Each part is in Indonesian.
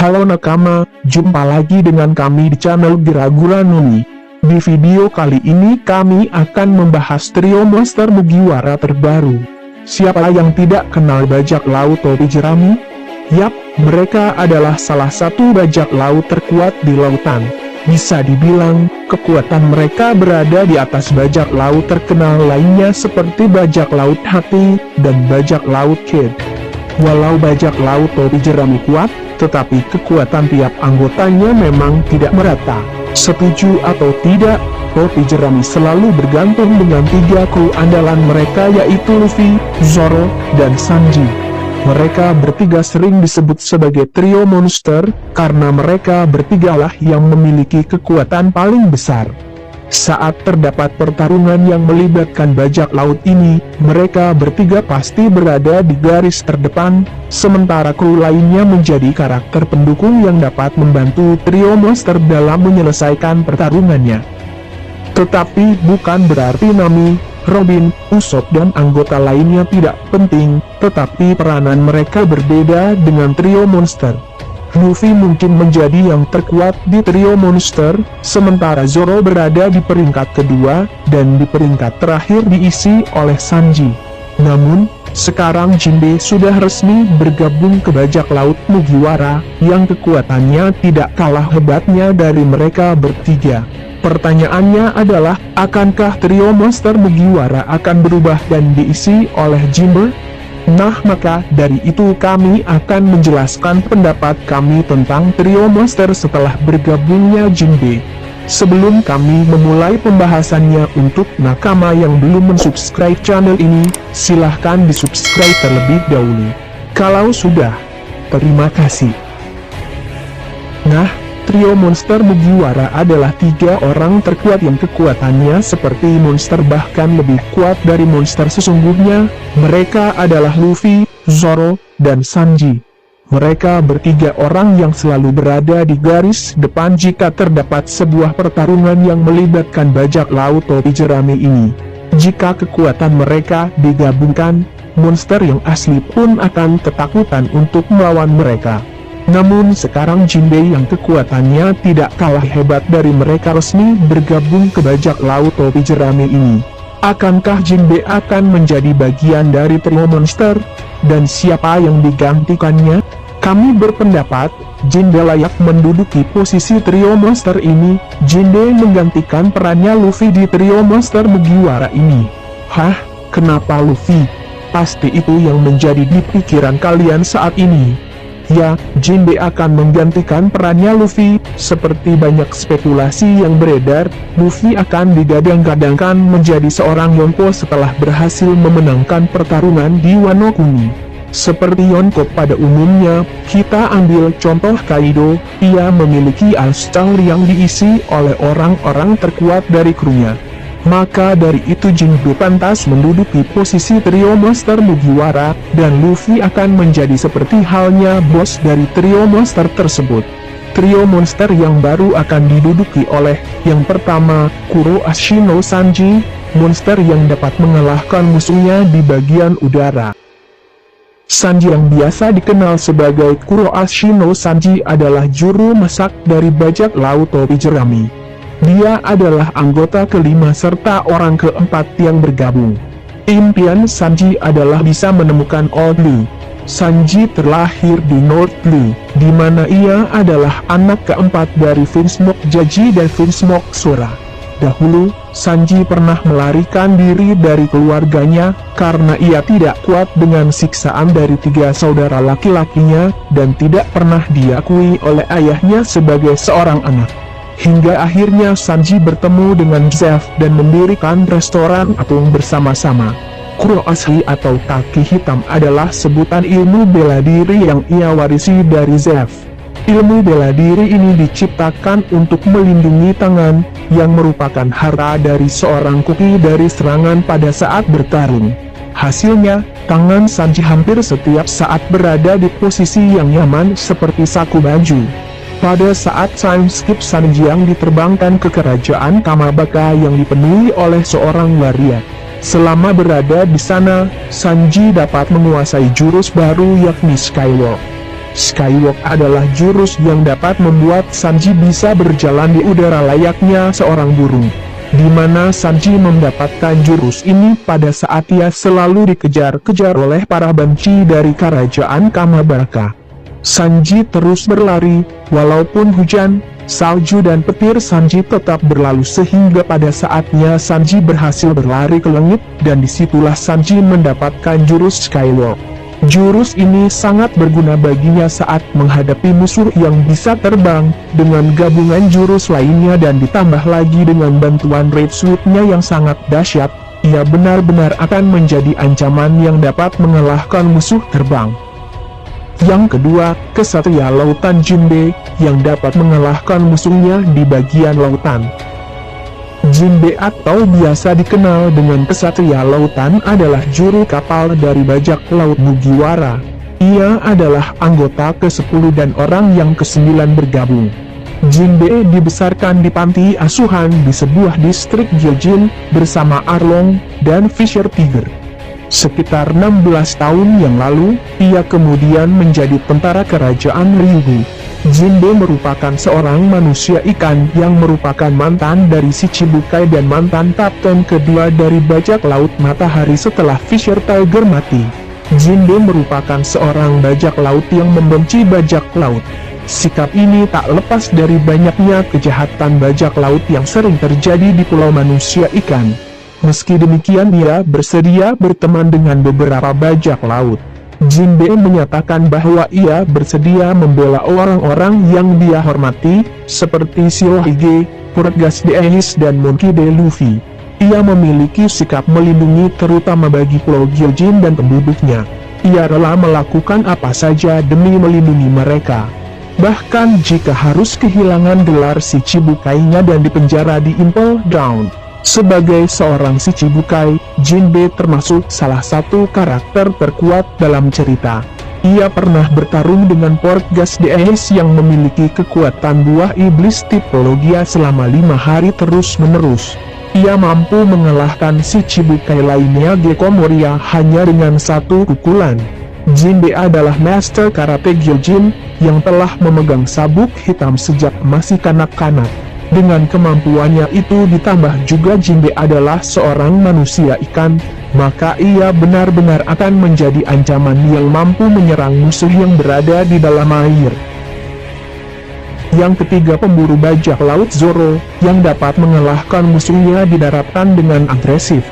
Halo nakama, jumpa lagi dengan kami di channel Geragura Noni. Di video kali ini kami akan membahas trio monster Mugiwara terbaru. Siapa yang tidak kenal bajak laut topi jerami? Yap, mereka adalah salah satu bajak laut terkuat di lautan. Bisa dibilang, kekuatan mereka berada di atas bajak laut terkenal lainnya seperti bajak laut hati dan bajak laut kid. Walau bajak laut topi jerami kuat, tetapi kekuatan tiap anggotanya memang tidak merata. Setuju atau tidak, topi jerami selalu bergantung dengan tiga kru andalan mereka yaitu Luffy, Zoro, dan Sanji. Mereka bertiga sering disebut sebagai trio monster, karena mereka bertigalah yang memiliki kekuatan paling besar. Saat terdapat pertarungan yang melibatkan bajak laut ini, mereka bertiga pasti berada di garis terdepan, sementara kru lainnya menjadi karakter pendukung yang dapat membantu trio monster dalam menyelesaikan pertarungannya. Tetapi bukan berarti Nami, Robin, Usopp dan anggota lainnya tidak penting, tetapi peranan mereka berbeda dengan trio monster. Luffy mungkin menjadi yang terkuat di trio monster, sementara Zoro berada di peringkat kedua, dan di peringkat terakhir diisi oleh Sanji. Namun, sekarang Jinbe sudah resmi bergabung ke bajak laut Mugiwara, yang kekuatannya tidak kalah hebatnya dari mereka bertiga. Pertanyaannya adalah, akankah trio monster Mugiwara akan berubah dan diisi oleh Jinbe? Nah, maka dari itu kami akan menjelaskan pendapat kami tentang trio monster setelah bergabungnya Jinbe. Sebelum kami memulai pembahasannya, untuk nakama yang belum mensubscribe channel ini, silahkan di-subscribe terlebih dahulu. Kalau sudah, terima kasih. Nah, trio monster Mugiwara adalah tiga orang terkuat yang kekuatannya seperti monster bahkan lebih kuat dari monster sesungguhnya. Mereka adalah Luffy, Zoro, dan Sanji. Mereka bertiga orang yang selalu berada di garis depan jika terdapat sebuah pertarungan yang melibatkan bajak laut topi jerami ini. Jika kekuatan mereka digabungkan, monster yang asli pun akan ketakutan untuk melawan mereka. Namun sekarang Jinbe yang kekuatannya tidak kalah hebat dari mereka resmi bergabung ke bajak laut topi jerami ini. Akankah Jinbe akan menjadi bagian dari trio monster? Dan siapa yang digantikannya? Kami berpendapat, Jinbe layak menduduki posisi trio monster ini. Jinbe menggantikan perannya Luffy di trio monster Mugiwara ini. Hah? Kenapa Luffy? Pasti itu yang menjadi di pikiran kalian saat ini. Ya, Jinbe akan menggantikan perannya Luffy. Seperti banyak spekulasi yang beredar, Luffy akan digadang-gadangkan menjadi seorang Yonko setelah berhasil memenangkan pertarungan di Wano Kuni. Seperti Yonko pada umumnya, kita ambil contoh Kaido, ia memiliki all-star yang diisi oleh orang-orang terkuat dari krunya. Maka dari itu Jinbe pantas menduduki posisi trio monster Mugiwara, dan Luffy akan menjadi seperti halnya bos dari trio monster tersebut. Trio monster yang baru akan diduduki oleh, yang pertama, Kuro Ashino Sanji, monster yang dapat mengalahkan musuhnya di bagian udara. Sanji yang biasa dikenal sebagai Kuro Ashino Sanji adalah juru masak dari bajak laut topi jerami. Dia adalah anggota kelima serta orang keempat yang bergabung. Impian Sanji adalah bisa menemukan Old Blue. Sanji terlahir di North Blue, di mana ia adalah anak keempat dari Vinsmoke Jaji dan Vinsmoke Sora. Dahulu, Sanji pernah melarikan diri dari keluarganya, karena ia tidak kuat dengan siksaan dari tiga saudara laki-lakinya, dan tidak pernah diakui oleh ayahnya sebagai seorang anak. Hingga akhirnya Sanji bertemu dengan Zeff dan mendirikan restoran apung bersama-sama. Kuro asli atau kaki hitam adalah sebutan ilmu bela diri yang ia warisi dari Zeff. Ilmu bela diri ini diciptakan untuk melindungi tangan, yang merupakan harta dari seorang kuki dari serangan pada saat bertarung. Hasilnya, tangan Sanji hampir setiap saat berada di posisi yang nyaman seperti saku baju. Pada saat time skip Sanji yang diterbangkan ke kerajaan Kamabaka yang dipenuhi oleh seorang waria. Selama berada di sana, Sanji dapat menguasai jurus baru yakni Skywalk. Skywalk adalah jurus yang dapat membuat Sanji bisa berjalan di udara layaknya seorang burung. Di mana Sanji mendapatkan jurus ini pada saat ia selalu dikejar-kejar oleh para banci dari kerajaan Kamabaraka. Sanji terus berlari, walaupun hujan, salju dan petir Sanji tetap berlalu sehingga pada saatnya Sanji berhasil berlari ke langit dan disitulah Sanji mendapatkan jurus Skywalk. Jurus ini sangat berguna baginya saat menghadapi musuh yang bisa terbang, dengan gabungan jurus lainnya dan ditambah lagi dengan bantuan Red Suit-nya yang sangat dahsyat, ia benar-benar akan menjadi ancaman yang dapat mengalahkan musuh terbang. Yang kedua, Kesatria Lautan Jinbe, yang dapat mengalahkan musuhnya di bagian lautan. Jinbe atau biasa dikenal dengan Kesatria Lautan adalah juru kapal dari bajak laut Mugiwara. Ia adalah anggota ke-10 dan orang yang ke-9 bergabung. Jinbe dibesarkan di panti asuhan di sebuah distrik Gyojin bersama Arlong dan Fisher Tiger. Sekitar 16 tahun yang lalu, ia kemudian menjadi tentara kerajaan Ryugu. Jinbe merupakan seorang manusia ikan yang merupakan mantan dari Shichibukai dan mantan kapten kedua dari bajak laut Matahari setelah Fisher Tiger mati. Jinbe merupakan seorang bajak laut yang membenci bajak laut. Sikap ini tak lepas dari banyaknya kejahatan bajak laut yang sering terjadi di pulau manusia ikan. Meski demikian ia bersedia berteman dengan beberapa bajak laut. Jinbe menyatakan bahwa ia bersedia membela orang-orang yang dia hormati, seperti Shiohige, Purgas de Ace dan Monkey D. Luffy. Ia memiliki sikap melindungi terutama bagi Pulau Gyojin dan penduduknya. Ia rela melakukan apa saja demi melindungi mereka. Bahkan jika harus kehilangan gelar Shichibukai-nya dan dipenjara di Impel Down. Sebagai seorang Shichibukai, Jinbe termasuk salah satu karakter terkuat dalam cerita. Ia pernah bertarung dengan Purgas de Ace yang memiliki kekuatan buah iblis tipe Logia selama 5 hari terus-menerus. Ia mampu mengalahkan Shichibukai lainnya Gekko Moria hanya dengan satu pukulan. Jinbe adalah Master Karate Gyojin, yang telah memegang sabuk hitam sejak masih kanak-kanak. Dengan kemampuannya itu ditambah juga Jinbe adalah seorang manusia ikan, maka ia benar-benar akan menjadi ancaman yang mampu menyerang musuh yang berada di dalam air. Yang ketiga, pemburu bajak laut Zoro, yang dapat mengalahkan musuhnya di daratan dengan agresif.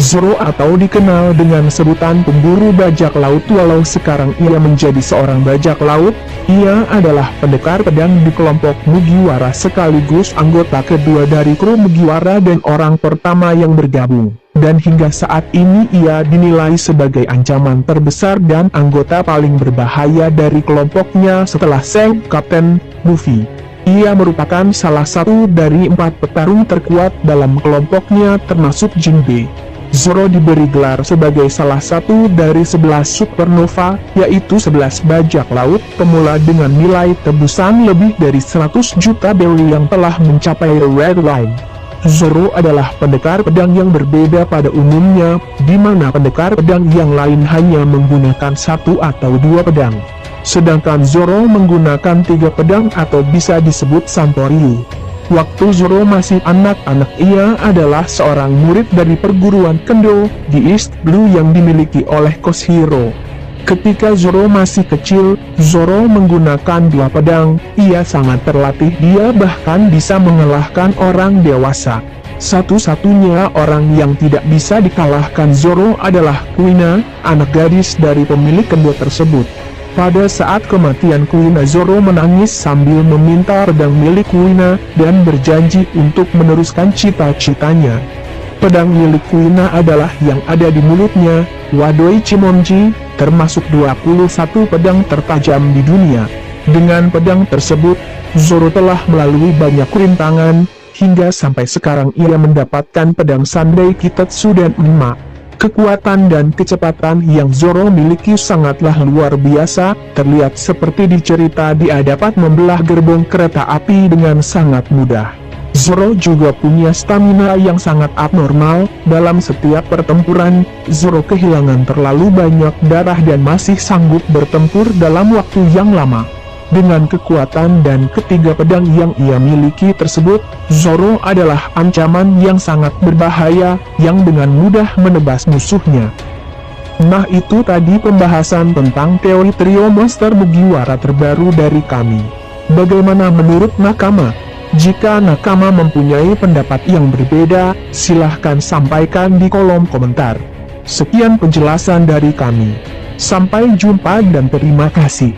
Zoro atau dikenal dengan sebutan pemburu bajak laut walau sekarang ia menjadi seorang bajak laut, ia adalah pendekar pedang di kelompok Mugiwara sekaligus anggota kedua dari kru Mugiwara dan orang pertama yang bergabung. Dan hingga saat ini ia dinilai sebagai ancaman terbesar dan anggota paling berbahaya dari kelompoknya setelah sang Kapten Luffy. Ia merupakan salah satu dari 4 petarung terkuat dalam kelompoknya termasuk Jinbe. Zoro diberi gelar sebagai salah satu dari 11 supernova, yaitu 11 bajak laut pemula dengan nilai tebusan lebih dari 100 juta BW yang telah mencapai Red Line. Zoro adalah pendekar pedang yang berbeda pada umumnya, di mana pendekar pedang yang lain hanya menggunakan 1 atau 2 pedang. Sedangkan Zoro menggunakan 3 pedang atau bisa disebut Santoryu. Waktu Zoro masih anak-anak ia adalah seorang murid dari perguruan Kendo di East Blue yang dimiliki oleh Koshiro. Ketika Zoro masih kecil, Zoro menggunakan 2 pedang, ia sangat terlatih, dia bahkan bisa mengalahkan orang dewasa. Satu-satunya orang yang tidak bisa dikalahkan Zoro adalah Kuina, anak gadis dari pemilik Kendo tersebut. Pada saat kematian Kuina, Zoro menangis sambil meminta pedang milik Kuina dan berjanji untuk meneruskan cita-citanya. Pedang milik Kuina adalah yang ada di mulutnya, Wadoi Chimonji, termasuk 21 pedang tertajam di dunia. Dengan pedang tersebut, Zoro telah melalui banyak rintangan, hingga sampai sekarang ia mendapatkan pedang Sandai Kitetsu dan Enma. Kekuatan dan kecepatan yang Zoro miliki sangatlah luar biasa, terlihat seperti di cerita dia dapat membelah gerbong kereta api dengan sangat mudah. Zoro juga punya stamina yang sangat abnormal. Dalam setiap pertempuran, Zoro kehilangan terlalu banyak darah dan masih sanggup bertempur dalam waktu yang lama. Dengan kekuatan dan ketiga pedang yang ia miliki tersebut, Zoro adalah ancaman yang sangat berbahaya, yang dengan mudah menebas musuhnya. Nah, itu tadi pembahasan tentang teori trio monster Mugiwara terbaru dari kami. Bagaimana menurut nakama? Jika nakama mempunyai pendapat yang berbeda, silahkan sampaikan di kolom komentar. Sekian penjelasan dari kami. Sampai jumpa dan terima kasih.